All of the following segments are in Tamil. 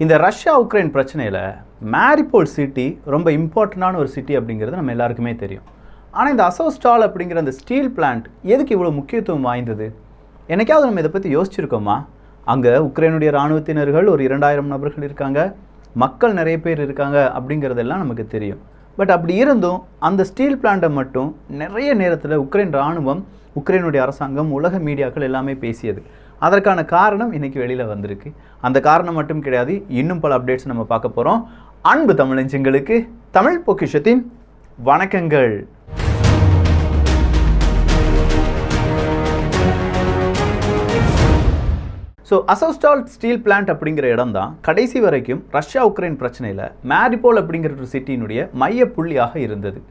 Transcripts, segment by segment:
இந்த ரஷ்யா உக்ரைன் பிரச்சனையில் மேரிபோல் சிட்டி ரொம்ப இம்பார்ட்டண்டான ஒரு சிட்டி அப்படிங்கிறது நம்ம எல்லாருக்குமே தெரியும். ஆனால் இந்த அசோஸ்டால் அப்படிங்கிற அந்த ஸ்டீல் பிளான்ட் எதுக்கு இவ்வளோ முக்கியத்துவம் வாய்ந்தது? என்னைக்காவது நம்ம இதை பற்றி யோசிச்சிருக்கோமா? அங்கே உக்ரைனுடைய இராணுவத்தினர்கள் ஒரு 2000 நபர்கள் இருக்காங்க, மக்கள் நிறைய பேர் இருக்காங்க அப்படிங்கிறதெல்லாம் நமக்கு தெரியும். பட் அப்படி இருந்தும் அந்த ஸ்டீல் பிளான்ட்டை மட்டும் நிறைய நேரத்தில் உக்ரைன் இராணுவம், உக்ரைனுடைய அரசாங்கம், உலக மீடியாக்கள் எல்லாமே பேசியது. அதற்கான காரணம் இன்றைக்கி வெளியில் வந்திருக்கு. அந்த காரணம் மட்டும் கிடையாது, இன்னும் பல அப்டேட்ஸ் நம்ம பார்க்க போகிறோம். அன்பு தமிழஞ்சங்களுக்கு தமிழ் பொக்கிஷத்தின் வணக்கங்கள். ஸோ அசோஸ்டால் ஸ்டீல் பிளான்ட் அப்படிங்கிற இடம் தான் கடைசி வரைக்கும் ரஷ்யா உக்ரைன் பிரச்சனையில் மேரிபோல் அப்படிங்கிற ஒரு சிட்டியினுடைய மைய புள்ளியாக இருந்தது.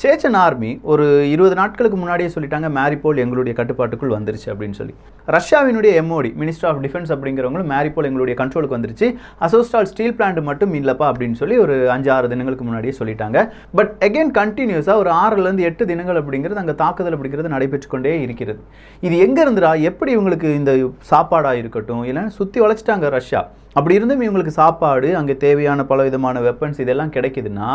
சேச்சன் ஆர்மி ஒரு 20 நாட்களுக்கு முன்னாடியே சொல்லிட்டாங்க மேரிபோல் எங்களுடைய கட்டுப்பாட்டுக்குள் வந்துருச்சு அப்படின்னு சொல்லி. ரஷ்யாவினுடைய MOD, minister of defence அப்படிங்கிறவங்களும் Mariupol எங்களுடைய கண்ட்ரோலுக்கு வந்துருச்சு, அசோஸ்டால் ஸ்டீல் பிளான்ட் மட்டும் இல்லைப்பா அப்படின்னு சொல்லி ஒரு 5-6 தினங்களுக்கு முன்னாடியே சொல்லிட்டாங்க. பட் அகெயின் கண்டினியூஸாக ஒரு 6லேருந்து 8 தினங்கள் அப்படிங்கிறது அங்கே தாக்குதல் அப்படிங்கிறது நடைபெற்று கொண்டே இருக்கிறது. இது எங்கே இருந்துடா, எப்படி இவங்களுக்கு இந்த சாப்பாடாக இருக்கட்டும், இல்லைன்னா சுற்றி வளைச்சிட்டாங்க ரஷ்யா. அப்படி இருந்தும் இவங்களுக்கு சாப்பாடு, அங்கே தேவையான பல விதமான வெப்பன்ஸ் இதெல்லாம் கிடைக்குதுன்னா,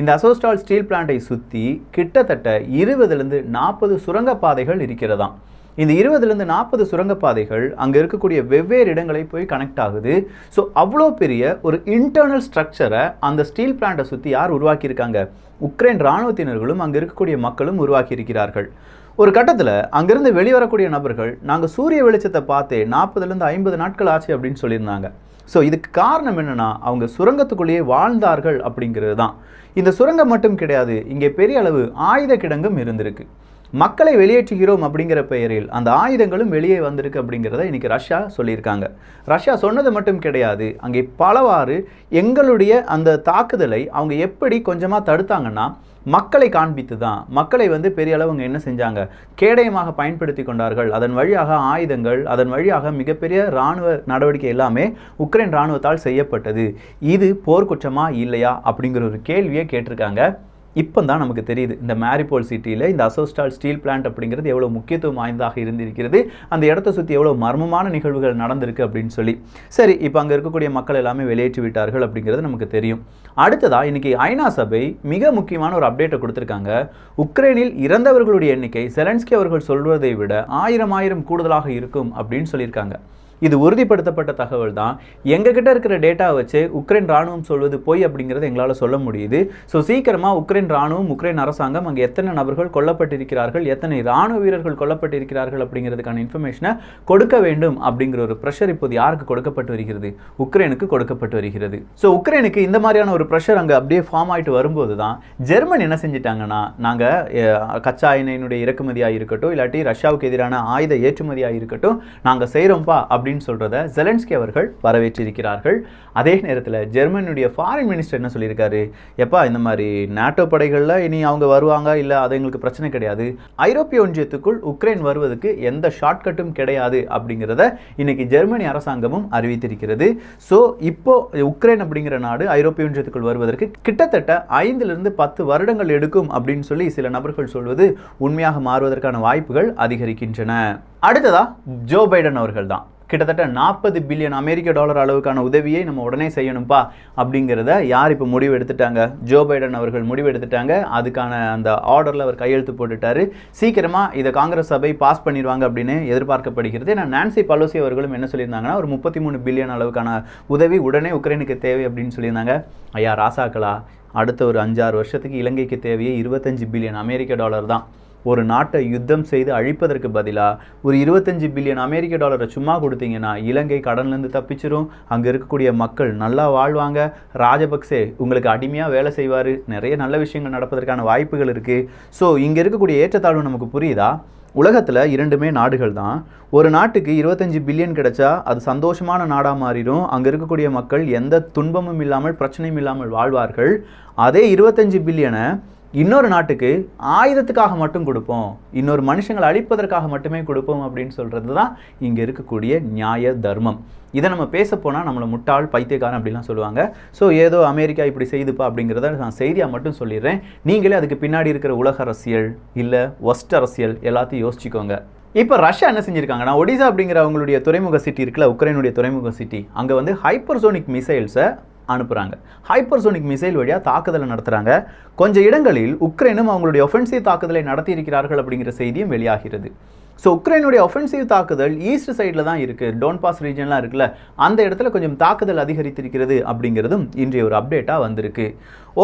இந்த அசோஸ்டால் ஸ்டீல் பிளான்ட்டை சுற்றி கிட்டத்தட்ட 20லேருந்து 40 சுரங்கப்பாதைகள் இருக்கிறதாம். இந்த 20லேருந்து 40 சுரங்கப்பாதைகள் அங்கே இருக்கக்கூடிய வெவ்வேறு இடங்களை போய் கனெக்ட் ஆகுது. ஸோ அவ்வளோ பெரிய ஒரு இன்டர்னல் ஸ்ட்ரக்சரை அந்த ஸ்டீல் பிளான்ட்டை சுற்றி யார் உருவாக்கியிருக்காங்க? உக்ரைன் இராணுவத்தினர்களும் அங்கே இருக்கக்கூடிய மக்களும் உருவாக்கியிருக்கிறார்கள். ஒரு கட்டத்தில் அங்கிருந்து வெளிவரக்கூடிய நபர்கள், நாங்கள் சூரிய வெளிச்சத்தை பார்த்தே 40லேருந்து 50 நாட்கள் ஆச்சு அப்படின்னு சொல்லியிருந்தாங்க. ஸோ இதுக்கு காரணம் என்னென்னா, அவங்க சுரங்கத்துக்குள்ளேயே வாழ்ந்தார்கள் அப்படிங்கிறது தான். இந்த சுரங்கம் மட்டும் கிடையாது, இங்கே பெரிய அளவு ஆயுத கிடங்கும் இருந்திருக்கு. மக்களை வெளியேற்றுகிறோம் அப்படிங்கிற பெயரில் அந்த ஆயுதங்களும் வெளியே வந்திருக்கு அப்படிங்கிறத இன்றைக்கி ரஷ்யா சொல்லியிருக்காங்க. ரஷ்யா சொன்னது மட்டும் கிடையாது, அங்கே பலவாறு எங்களுடைய அந்த தாக்குதலை அவங்க எப்படி கொஞ்சமாக தடுத்தாங்கன்னா, மக்களை காண்பித்து தான். மக்களை பெரிய அளவு அவங்க என்ன செஞ்சாங்க, கேடயமாக பயன்படுத்தி கொண்டார்கள். அதன் வழியாக ஆயுதங்கள், அதன் வழியாக மிகப்பெரிய இராணுவ நடவடிக்கை எல்லாமே உக்ரைன் இராணுவத்தால் செய்யப்பட்டது. இது போர்க்குற்றமா இல்லையா அப்படிங்கிற ஒரு கேள்வியை கேட்டிருக்காங்க. இப்போ தான் நமக்கு தெரியுது இந்த மேரிபோல் சிட்டியில் இந்த அசோஸ்டால் ஸ்டீல் பிளான்ட் அப்படிங்கிறது எவ்வளோ முக்கியத்துவம் வாய்ந்ததாக இருந்திருக்கிறது, அந்த இடத்த சுற்றி எவ்வளோ மர்மமான நிகழ்வுகள் நடந்திருக்கு அப்படின்னு சொல்லி. சரி, இப்போ அங்கே இருக்கக்கூடிய மக்கள் எல்லாமே வெளியேற்றி விட்டார்கள் அப்படிங்கிறது நமக்கு தெரியும். அடுத்ததாக இன்றைக்கி ஐநா சபை மிக முக்கியமான ஒரு அப்டேட்டை கொடுத்துருக்காங்க. உக்ரைனில் இறந்தவர்களுடைய எண்ணிக்கை செலன்ஸ்கி அவர்கள் சொல்வதை விட 1000 கூடுதலாக இருக்கும் அப்படின்னு சொல்லியிருக்காங்க. இது உறுதிப்படுத்தப்பட்ட தகவல் தான். எங்ககிட்ட இருக்கிற டேட்டாவை வச்சு உக்ரைன் இராணுவம் சொல்வது பொய் அப்படிங்கிறத எங்களால் சொல்ல முடியுது. ஸோ சீக்கிரமாக உக்ரைன் இராணுவம், உக்ரைன் அரசாங்கம் அங்கே எத்தனை நபர்கள் கொல்லப்பட்டிருக்கிறார்கள், எத்தனை இராணுவ வீரர்கள் கொல்லப்பட்டிருக்கிறார்கள் அப்படிங்கிறதுக்கான இன்ஃபர்மேஷனை கொடுக்க வேண்டும் அப்படிங்கிற ஒரு ப்ரெஷர் இப்போது யாருக்கு கொடுக்கப்பட்டு வருகிறது? உக்ரைனுக்கு கொடுக்கப்பட்டு வருகிறது. ஸோ உக்ரைனுக்கு இந்த மாதிரியான ஒரு ப்ரெஷர் அங்கே அப்படியே ஃபார்ம் ஆகிட்டு வரும்போது தான் ஜெர்மன் என்ன செஞ்சிட்டாங்கன்னா, நாங்கள் கச்சா எண்ணெயினுடைய இறக்குமதியாக இருக்கட்டும், இல்லாட்டி ரஷ்யாவுக்கு எதிரான ஆயுத ஏற்றுமதியாக இருக்கட்டும், நாங்கள் செய்கிறோம்ப்பா அப்படின்னு சொல்றத செலன்ஸ்கி அவர்கள் வரவேற்றிருக்கிறார்கள். அதே நேரத்தில் ஜெர்மனியுடைய ஃபாரின் மினிஸ்டர் என்ன சொல்லியிருக்காரு, எப்பா இந்த மாதிரி நாட்டோ படைகளில் இனி அவங்க வருவாங்க, இல்லை அது எங்களுக்கு பிரச்சனை கிடையாது, ஐரோப்பிய ஒன்றியத்துக்குள் உக்ரைன் வருவதற்கு எந்த ஷார்ட்கட்டும் கிடையாது அப்படிங்கிறத இன்னைக்கு ஜெர்மனி அரசாங்கமும் அறிவித்திருக்கிறது. ஸோ இப்போ உக்ரைன் அப்படிங்கிற நாடு ஐரோப்பிய ஒன்றியத்துக்குள் வருவதற்கு கிட்டத்தட்ட 5லிருந்து 10 வருடங்கள் எடுக்கும் அப்படின்னு சொல்லி சில நபர்கள் சொல்வது உண்மையாக மாறுவதற்கான வாய்ப்புகள் அதிகரிக்கின்றன. அடுத்ததா ஜோ பைடன் அவர்கள் தான் கிட்டத்தட்ட 40 பில்லியன் அமெரிக்க டாலர் அளவுக்கான உதவியை நம்ம உடனே செய்யணும்ப்பா அப்படிங்கிறத யார் இப்போ முடிவு எடுத்துட்டாங்க? ஜோ பைடன் அவர்கள் முடிவு எடுத்துட்டாங்க. அதுக்கான அந்த ஆர்டரில் அவர் கையெழுத்து போட்டுட்டாரு. சீக்கிரமாக இதை காங்கிரஸ் சபை பாஸ் பண்ணிடுவாங்க அப்படின்னு எதிர்பார்க்கப்படுகிறது. ஏன்னா நான்சி பலோசி அவர்களும் என்ன சொல்லியிருந்தாங்கன்னா, ஒரு 33 பில்லியன் அளவுக்கான உதவி உடனே உக்ரைனுக்கு தேவை அப்படின்னு சொல்லியிருந்தாங்க. ஐயா ராசாக்களா, அடுத்த ஒரு 5-6 வருஷத்துக்கு இலங்கைக்கு தேவையே 25 பில்லியன் அமெரிக்க டாலர் தான். ஒரு நாட்டை யுத்தம் செய்து அழிப்பதற்கு பதிலாக ஒரு 25 பில்லியன் அமெரிக்க டாலரை சும்மா கொடுத்தீங்கன்னா இலங்கை கடன்லேருந்து தப்பிச்சிரும், அங்கே இருக்கக்கூடிய மக்கள் நல்லா வாழ்வாங்க, ராஜபக்சே உங்களுக்கு அடிமையாக வேலை செய்வார், நிறைய நல்ல விஷயங்கள் நடப்பதற்கான வாய்ப்புகள் இருக்குது. ஸோ இங்கே இருக்கக்கூடிய ஏற்றத்தாழ்வு நமக்கு புரியுதா? உலகத்தில் 2மே நாடுகள் தான். ஒரு நாட்டுக்கு 25 பில்லியன் கிடைச்சா அது சந்தோஷமான நாடாக மாறிடும், அங்கே இருக்கக்கூடிய மக்கள் எந்த துன்பமும் இல்லாமல் பிரச்சனையும் இல்லாமல் வாழ்வார்கள். அதே 25 பில்லியனை இன்னொரு நாட்டுக்கு ஆயுதத்துக்காக மட்டும் கொடுப்போம், இன்னொரு மனுஷங்களை அழிப்பதற்காக மட்டுமே கொடுப்போம் அப்படின்னு சொல்கிறது தான் இங்கே இருக்கக்கூடிய நியாய தர்மம். இதை நம்ம பேச போனால் நம்மளை முட்டாள், பைத்தியக்காரன் அப்படிலாம் சொல்லுவாங்க. ஸோ ஏதோ அமெரிக்கா இப்படி செய்துப்பா அப்படிங்கிறத நான் செய்தியாக மட்டும் சொல்லிடுறேன். நீங்களே அதுக்கு பின்னாடி இருக்கிற உலக அரசியல் இல்லை ஒஸ்ட் அரசியல் எல்லாத்தையும் யோசிச்சுக்கோங்க. இப்போ ரஷ்யா என்ன செஞ்சிருக்காங்கன்னா, ஒடிசா அப்படிங்கிற அவங்களுடைய துறைமுக சிட்டி இருக்குல்ல, உக்ரைனுடைய துறைமுக சிட்டி, அங்கே வந்து ஹைப்பர்சோனிக் மிசைல்ஸை அனுப்புகிறாங்க. ஹைப்பர்சோனிக் மிசைல் வழியாக தாக்குதலை நடத்துகிறாங்க. கொஞ்சம் இடங்களில் உக்ரைனும் அவங்களுடைய ஒஃபென்சிவ் தாக்குதலை நடத்தியிருக்கிறார்கள் அப்படிங்கிற செய்தியும் வெளியாகிறது. ஸோ உக்ரைனுடைய ஒஃபென்சிவ் தாக்குதல் ஈஸ்ட் சைடில் தான் இருக்குது, டோன்பாஸ் ரீஜன்லாம் இருக்குல்ல, அந்த இடத்துல கொஞ்சம் தாக்குதல் அதிகரித்திருக்கிறது அப்படிங்கிறதும் இன்றைய ஒரு அப்டேட்டாக வந்திருக்கு.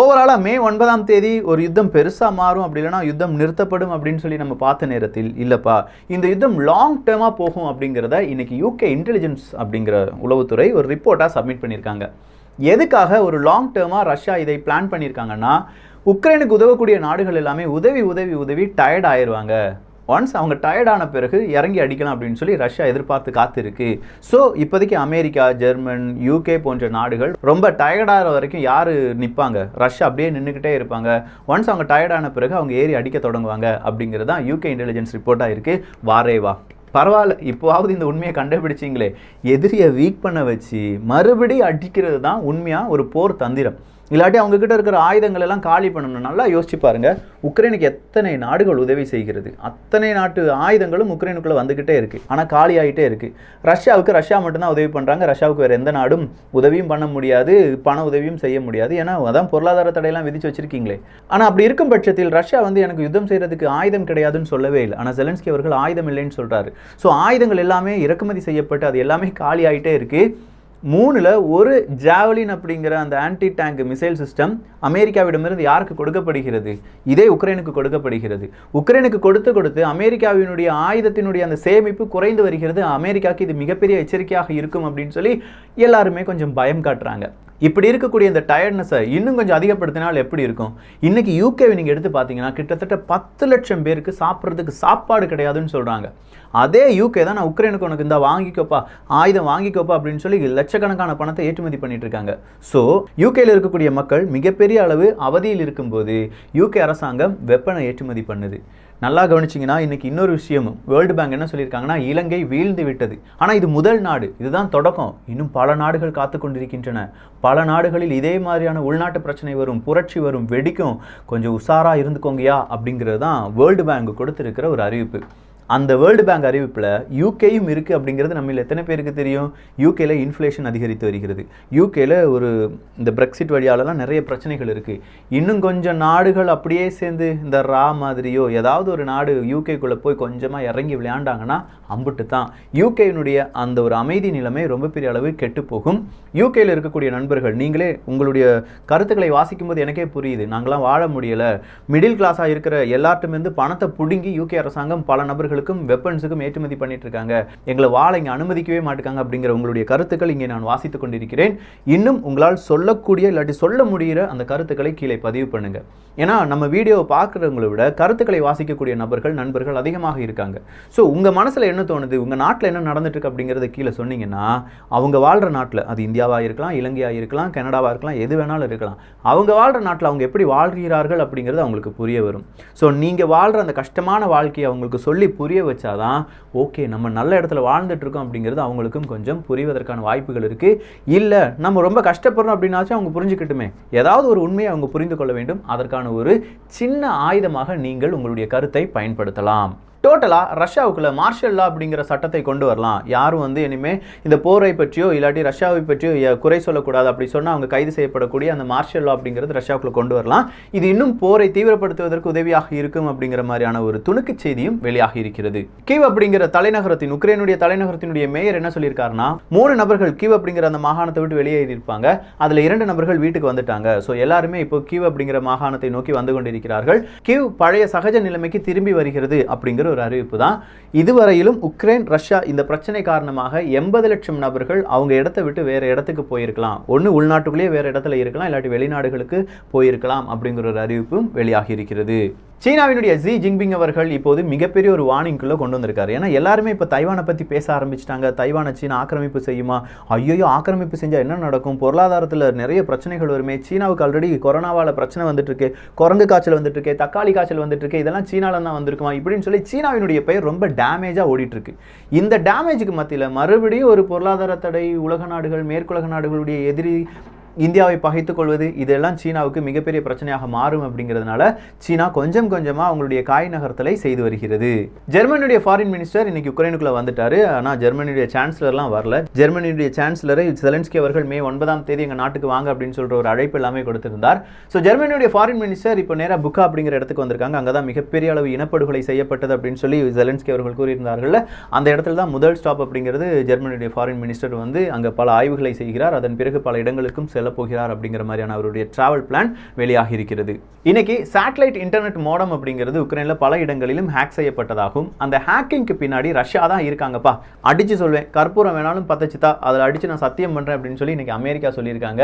ஓவராலாக மே 9ஆம் தேதி ஒரு யுத்தம் பெருசாக மாறும், அப்படி இல்லைனா யுத்தம் நிறுத்தப்படும் அப்படின்னு சொல்லி நம்ம பார்த்த நேரத்தில் இல்லைப்பா, இந்த யுத்தம் லாங் டேர்மாக போகும் அப்படிங்கிறத இன்னைக்கு யூகே இன்டெலிஜென்ஸ் அப்படிங்கிற உளவுத்துறை ஒரு ரிப்போர்ட்டாக சப்மிட் பண்ணியிருக்காங்க. எதுக்காக ஒரு லாங் டேர்மாக ரஷ்யா இதை பிளான் பண்ணியிருக்காங்கன்னா, உக்ரைனுக்கு உதவக்கூடிய நாடுகள் எல்லாமே உதவி உதவி உதவி டயர்ட் ஆயிடுவாங்க. ஒன்ஸ் அவங்க டயர்டான பிறகு இறங்கி அடிக்கலாம் அப்படின்னு சொல்லி ரஷ்யா எதிர்பார்த்து காத்திருக்கு. ஸோ இப்போதைக்கு அமெரிக்கா, ஜெர்மன், யூகே போன்ற நாடுகள் ரொம்ப டயர்டாகிற வரைக்கும் யார் நிற்பாங்க? ரஷ்யா அப்படியே நின்றுக்கிட்டே இருப்பாங்க. ஒன்ஸ் அவங்க டயர்டான பிறகு அவங்க ஏறி அடிக்க தொடங்குவாங்க அப்படிங்கிறது தான் யூகே இன்டெலிஜென்ஸ் ரிப்போர்ட்டாக இருக்குது. வாரேவா பரவாயில்ல, இப்போவாவது இந்த உண்மையை கண்டுபிடிச்சிங்களே. எதிரியை வீக் பண்ண வச்சு மறுபடியும் அடிக்கிறது தான் உண்மையாக ஒரு போர் தந்திரம். இல்லாட்டி அவங்கக்கிட்ட இருக்கிற ஆயுதங்கள் எல்லாம் காலி பண்ணணும். நல்லா யோசிச்சு பாருங்கள், உக்ரைனுக்கு எத்தனை நாடுகள் உதவி செய்கிறது, அத்தனை நாட்டு ஆயுதங்களும் உக்ரைனுக்குள்ளே வந்துக்கிட்டே இருக்குது, ஆனால் காலி ஆகிட்டே இருக்குது. ரஷ்யா மட்டும்தான் உதவி பண்ணுறாங்க. ரஷ்யாவுக்கு வேறு எந்த நாடும் உதவியும் பண்ண முடியாது, பண உதவியும் செய்ய முடியாது. ஏன்னா அதான் பொருளாதார தடையெல்லாம் விதிச்சு வச்சிருக்கீங்களே. ஆனால் அப்படி இருக்கும் பட்சத்தில் ரஷ்யா வந்து எனக்கு யுத்தம் செய்கிறதுக்கு ஆயுதம் கிடையாதுன்னு சொல்லவே இல்லை. ஆனால் செலன்ஸ்கி அவர்கள் ஆயுதம் இல்லைன்னு சொல்கிறாரு. ஸோ ஆயுதங்கள் எல்லாமே இறக்குமதி செய்யப்பட்டு அது எல்லாமே காலி ஆகிட்டே இருக்குது. 3ல் ஒரு ஜாவலின் அப்படிங்கிற அந்த ஆன்டி டேங்க் மிசைல் சிஸ்டம் அமெரிக்காவிடமிருந்து யாருக்கு கொடுக்கப்படுகிறது? இதே உக்ரைனுக்கு கொடுக்கப்படுகிறது. உக்ரைனுக்கு கொடுத்து அமெரிக்காவினுடைய ஆயுதத்தினுடைய அந்த சேமிப்பு குறைந்து வருகிறது. அமெரிக்காவுக்கு இது மிகப்பெரிய எச்சரிக்கையாக இருக்கும் அப்படின்னு சொல்லி எல்லாருமே கொஞ்சம் பயம் காட்டுறாங்க. இப்படி இருக்கக்கூடிய இந்த டயர்ட்னஸை இன்னும் கொஞ்சம் அதிகப்படுத்தினால் எப்படி இருக்கும்? இன்றைக்கி யூகேவை நீங்கள் எடுத்து பார்த்தீங்கன்னா கிட்டத்தட்ட 10 லட்சம் பேருக்கு சாப்பிட்றதுக்கு சாப்பாடு கிடையாதுன்னு சொல்கிறாங்க. அதே யூகே தான் நான் உக்ரைனுக்கு உனக்கு இந்த வாங்கிக்கோப்பா, ஆயுதம் வாங்கிக்கோப்பா அப்படின்னு சொல்லி லட்சக்கணக்கான பணத்தை ஏற்றுமதி பண்ணிட்டு இருக்காங்க. ஸோ யூகேயில் இருக்கக்கூடிய மக்கள் மிகப்பெரிய அளவு அவதியில் இருக்கும்போது யூகே அரசாங்கம் வெப்பனை ஏற்றுமதி பண்ணுது. நல்லா கவனிச்சிங்கன்னா இன்றைக்கி இன்னொரு விஷயமும் வேர்ல்டு பேங்க் என்ன சொல்லியிருக்காங்கன்னா, இலங்கை வீழ்ந்து விட்டது. ஆனால் இது முதல் நாடு, இதுதான் தொடக்கம். இன்னும் பல நாடுகள் காத்து கொண்டிருக்கின்றன. பல நாடுகளில் இதே மாதிரியான உள்நாட்டு பிரச்சனை வரும், புரட்சி வரும், வெடிக்கும், கொஞ்சம் உஷாராக இருந்துக்கோங்கயா அப்படிங்கிறது தான் வேர்ல்டு பேங்க் கொடுத்துருக்கிற ஒரு அறிவிப்பு. அந்த வேர்ல்டு பேங்க் அறிவிப்பில் யூகேயும் இருக்குது அப்படிங்கிறது நம்மள எத்தனை பேருக்கு தெரியும்? யூகேல இன்ஃப்ளேஷன் அதிகரித்து வருகிறது. யூகேல ஒரு இந்த பிரெக்சிட் வழியாலலாம் நிறைய பிரச்சனைகள் இருக்குது. இன்னும் கொஞ்சம் நாடுகள் அப்படியே சேர்ந்து இந்த மாதிரியோ ஏதாவது ஒரு நாடு யூகேக்குள்ளே போய் கொஞ்சமாக இறங்கி விளையாண்டாங்கன்னா அம்புட்டு தான் யூகேனுடைய அந்த ஒரு அமைதி நிலைமை ரொம்ப பெரிய அளவு கெட்டு போகும். யூகேயில் இருக்கக்கூடிய நண்பர்கள், நீங்களே உங்களுடைய கருத்துக்களை வாசிக்கும் போது எனக்கே புரியுது, நாங்களாம் வாழ முடியலை, மிடில் கிளாஸாக இருக்கிற எல்லார்ட்டுமேருந்து பணத்தை பிடுங்கி யூகே அரசாங்கம் பல நபர்களுக்கும் வெப்பன்ஸுக்கும் ஏற்றுமதி பண்ணிட்டு இருக்காங்க, எங்களை வாழ இங்கே அனுமதிக்கவே மாட்டாங்க அப்படிங்கிற உங்களுடைய கருத்துக்கள் இங்கே நான் வாசித்துக் கொண்டிருக்கிறேன். இன்னும் உங்களால் சொல்லக்கூடிய இல்லாட்டி சொல்ல முடிகிற அந்த கருத்துக்களை கீழே பதிவு பண்ணுங்க. ஏன்னா நம்ம வீடியோவை பார்க்குறவங்களை விட கருத்துக்களை வாசிக்கக்கூடிய நண்பர்கள் அதிகமாக இருக்காங்க. ஸோ உங்கள் மனசில் என்ன தோணுது, உங்கள் நாட்டில் என்ன நடந்துட்டு இருக்கு அப்படிங்கிறத கீழே சொன்னீங்கன்னா, அவங்க வாழ்கிற நாட்டில், அது இந்தியாவாக இருக்கலாம், இலங்கையாக இருக்கலாம், கனடாவாக இருக்கலாம், எது வேணாலும் இருக்கலாம், அவங்க வாழ்கிற நாட்டில் அவங்க எப்படி வாழ்கிறார்கள் அப்படிங்கிறது அவங்களுக்கு புரிய வரும். ஸோ நீங்கள் வாழ்கிற அந்த கஷ்டமான வாழ்க்கையை அவங்களுக்கு சொல்லி புரிய வச்சாதான் ஓகே நம்ம நல்ல இடத்துல வாழ்ந்துட்டு இருக்கோம் அப்படிங்கிறது அவங்களுக்கும் கொஞ்சம் புரிவதற்கான வாய்ப்புகள் இருக்குது. இல்லை நம்ம ரொம்ப கஷ்டப்படுறோம் அப்படின்னாச்சும் அவங்க புரிஞ்சுக்கிட்டுமே, ஏதாவது ஒரு உண்மையை அவங்க புரிந்து கொள்ள வேண்டும். அதற்கான ஒரு சின்ன ஆயுதமாக நீங்கள் உங்களுடைய கருத்தை பயன்படுத்தலாம். டோட்டலாக ரஷ்யாவுக்குள்ள மார்ஷல் லா அப்படிங்கிற சட்டத்தை கொண்டு வரலாம். யாரும் வந்து இனிமேல் இந்த போரை பற்றியோ இல்லாட்டி ரஷ்யாவை பற்றியோ குறை சொல்லக்கூடாது, அப்படி சொன்னால் அவங்க கைது செய்யப்படக்கூடிய அந்த மார்ஷல் லா அப்படிங்கிறது ரஷ்யாவுக்குள்ள கொண்டு வரலாம். இது இன்னும் போரை தீவிரப்படுத்துவதற்கு உதவியாக இருக்கும் அப்படிங்கிற மாதிரியான ஒரு துணுக்கு செய்தியும் வெளியாகி இருக்கிறது. கீவ் அப்படிங்கிற தலைநகரத்தின், உக்ரைனுடைய தலைநகரத்தினுடைய மேயர் என்ன சொல்லியிருக்காருன்னா, 3 நபர்கள் கீவ் அப்படிங்கிற அந்த மாகாணத்தை விட்டு வெளியேறியிருப்பாங்க, அதில் 2 நபர்கள் வீட்டுக்கு வந்துட்டாங்க. ஸோ எல்லாருமே இப்போ கீவ் அப்படிங்கிற மாகாணத்தை நோக்கி வந்து கொண்டிருக்கிறார்கள். கீவ் பழைய சகஜ நிலைமைக்கு திரும்பி வருகிறது அப்படிங்கிற ஒரு அறிவிப்பு தான். இதுவரையிலும் உக்ரைன் ரஷ்யா இந்த பிரச்சனை காரணமாக 80 லட்சம் நபர்கள் அவங்க இடத்தை விட்டு வேற இடத்துக்கு போயிருக்கலாம். ஒன்று உள்நாட்டுக்குள்ளேயே வேற இடத்துல இருக்கலாம், இல்லாட்டி வெளிநாடுகளுக்கு போயிருக்கலாம் அப்படிங்கிற ஒரு அறிவிப்பும் வெளியாகி இருக்கிறது. சீனாவினுடைய ஜி ஜின்பிங் அவர்கள் இப்போது மிகப்பெரிய ஒரு வார்னிங்குள்ளே கொண்டு வந்திருக்காரு. ஏன்னா எல்லாருமே இப்போ தைவானை பற்றி பேச ஆரம்பிச்சிட்டாங்க. தைவானை சீனா ஆக்கிரமிப்பு செய்யுமா? ஐயோ ஆக்கிரமிப்பு செஞ்சால் என்ன நடக்கும்? பொருளாதாரத்தில் நிறைய பிரச்சனைகள் வருமே. சீனாவுக்கு ஆல்ரெடி கொரோனாவால் பிரச்சனை வந்துட்டு இருக்கு, குரங்கு காய்ச்சல் வந்துட்டு இருக்கு, தக்காளி காய்ச்சல் வந்துட்டு இருக்கு, இதெல்லாம் சீனாவில் தான் வந்திருக்குமா இப்படின்னு சொல்லி சீனாவினுடைய பெயர் ரொம்ப டேமேஜாக ஓடிட்டு இருக்கு. இந்த டேமேஜுக்கு மத்தியில் மறுபடியும் ஒரு பொருளாதார தடை, உலக நாடுகள், மேற்குலக நாடுகளுடைய எதிரி இந்தியாவை பகைத்துக் கொள்வது இதெல்லாம் சீனாவுக்கு மிகப்பெரிய பிரச்சனையாக மாறும் அப்படிங்கிறதுனால சீனா கொஞ்சம் கொஞ்சமாக அவங்களுடைய காய் நகர்த்தலை செய்து வருகிறது. ஜெர்மனியுடைய ஃபாரின் மினிஸ்டர் இன்னைக்கு உக்ரைனுக்குள்ள வந்துட்டாரு. ஆனால் ஜெர்மனியுடைய சான்சலர்லாம் வரல. ஜெர்மனியுடைய சான்சலரை செலன்ஸ்கி அவர்கள் மே 9ஆம் தேதி எங்கள் நாட்டுக்கு வாங்க அப்படின்னு சொல்ற ஒரு அழைப்பு எல்லாமே கொடுத்திருந்தார். ஸோ ஜெர்மனியுடைய ஃபாரின் மினிஸ்டர் இப்போ நேராக புக்கா அப்படிங்கிற இடத்துக்கு வந்திருக்காங்க. அங்கே தான் மிகப்பெரிய அளவு இனப்படுகொலை செய்யப்பட்டது அப்படின்னு சொல்லி செலன்ஸ்கி அவர்கள் கூறியிருந்தார்கள். அந்த இடத்துல தான் முதல் ஸ்டாப் அப்படிங்கிறது. ஜெர்மனியுடைய ஃபாரின் மினிஸ்டர் வந்து அங்கே பல ஆய்வுகளை செய்கிறார். அதன் பிறகு பல இடங்களுக்கும் செல்ல போகிறார் அப்படிங்கிற மாதிரியான அவருடைய டிராவல் பிளான் வெளியாகி இருக்கிறது. இன்னைக்கு சேட்டலைட் இன்டர்நெட் மோடம் அப்படிங்கிறது உக்ரைன்ல பல இடங்களிலும் ஹேக் செய்யப்பட்டதாகும். அந்த ஹேக்கிங்க்கு பின்னாடி ரஷ்யா தான் இருக்காங்கப்பா. அடிச்சு சொல்வேன், கற்பூரம் வேணாலும் பத்தச்சித்தா அதில் அடிச்சு நான் சத்தியம் பண்றேன் அப்படின்னு சொல்லி இன்னைக்கு அமெரிக்கா சொல்லியிருக்காங்க.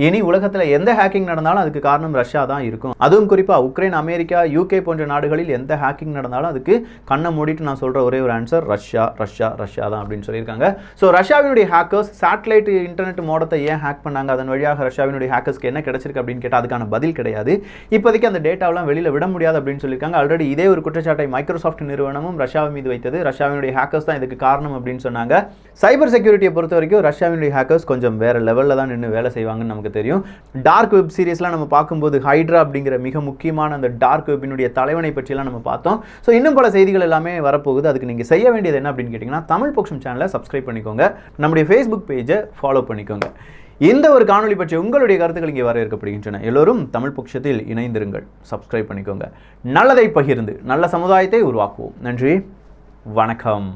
இனி உலகத்தில் எந்த ஹேக்கிங் நடந்தாலும் அதுக்கு காரணம் ரஷ்யா தான் இருக்கும். அதுவும் குறிப்பா உக்ரைன், அமெரிக்கா, யூகே போன்ற நாடுகளில் எந்த ஹேக்கிங் நடந்தாலும் அதுக்கு கண்ணை மூடிட்டு நான் சொல்ற ஒரே ஒரு ஆன்சர் ரஷ்யா ரஷ்யா ரஷ்யா தான் அப்படின்னு சொல்லியிருக்காங்க. ஸோ ரஷ்யாவினுடைய ஹேக்கர்ஸ் சேட்டலைட் இன்டர்நெட் மோடத்தை ஏன் ஹேக் பண்ணாங்க, அதன் வழியாக ரஷ்யாவினுடைய ஹேக்கர்ஸ்க்கு என்ன கிடைச்சிருக்கு அப்படின்னு கேட்டால் அதுக்கான பதில் கிடையாது. இப்போதைக்கு அந்த டேட்டாவெல்லாம் வெளியில் விட முடியாது அப்படின்னு சொல்லியிருக்காங்க. ஆல்ரெடி இதே ஒரு குற்றச்சாட்டை மைக்ரோசாஃப்ட் நிறுவனமும் ரஷ்யாவை மீது வைத்தது. ரஷ்யாவினுடைய ஹேக்கர்ஸ் தான் இதுக்கு காரணம் அப்படின்னு சொன்னாங்க. சைபர் செக்யூரிட்டியை பொறுத்த வரைக்கும் ரஷ்யாவினுடைய ஹேக்கர்ஸ் கொஞ்சம் வேற லெவலில் தான் நின்று வேலை செய்வாங்கன்னு நமக்கு தெரியும். டார்க் வெப் சீரிஸ்லாம் நம்ம பார்க்கும்போது ஹைட்ரா அப்படிங்கிற மிக முக்கியமான அந்த டார்க் வெப்பினுடைய தலைவனை பற்றியெல்லாம் நம்ம பார்த்தோம். ஸோ இன்னும் பல செய்திகள் எல்லாமே வரப்போகுது. அதுக்கு நீங்கள் செய்ய வேண்டியது என்ன அப்படின்னு கேட்டிங்கன்னா தமிழ் பொக்ஷம் சேனலை சப்ஸ்கிரைப் பண்ணிக்கோங்க. நம்முடைய ஃபேஸ்புக் பேஜை ஃபாலோ பண்ணிக்கோங்க. இந்த ஒரு காணொலி பற்றி உங்களுடைய கருத்துக்கள் இங்கே வரவேற்கப்படுகின்றன. எல்லோரும் தமிழ் பொக்ஷத்தில் இணைந்திருங்கள். சப்ஸ்கிரைப் பண்ணிக்கோங்க. நல்லதை பகிர்ந்து நல்ல சமுதாயத்தை உருவாக்குவோம். நன்றி, வணக்கம்.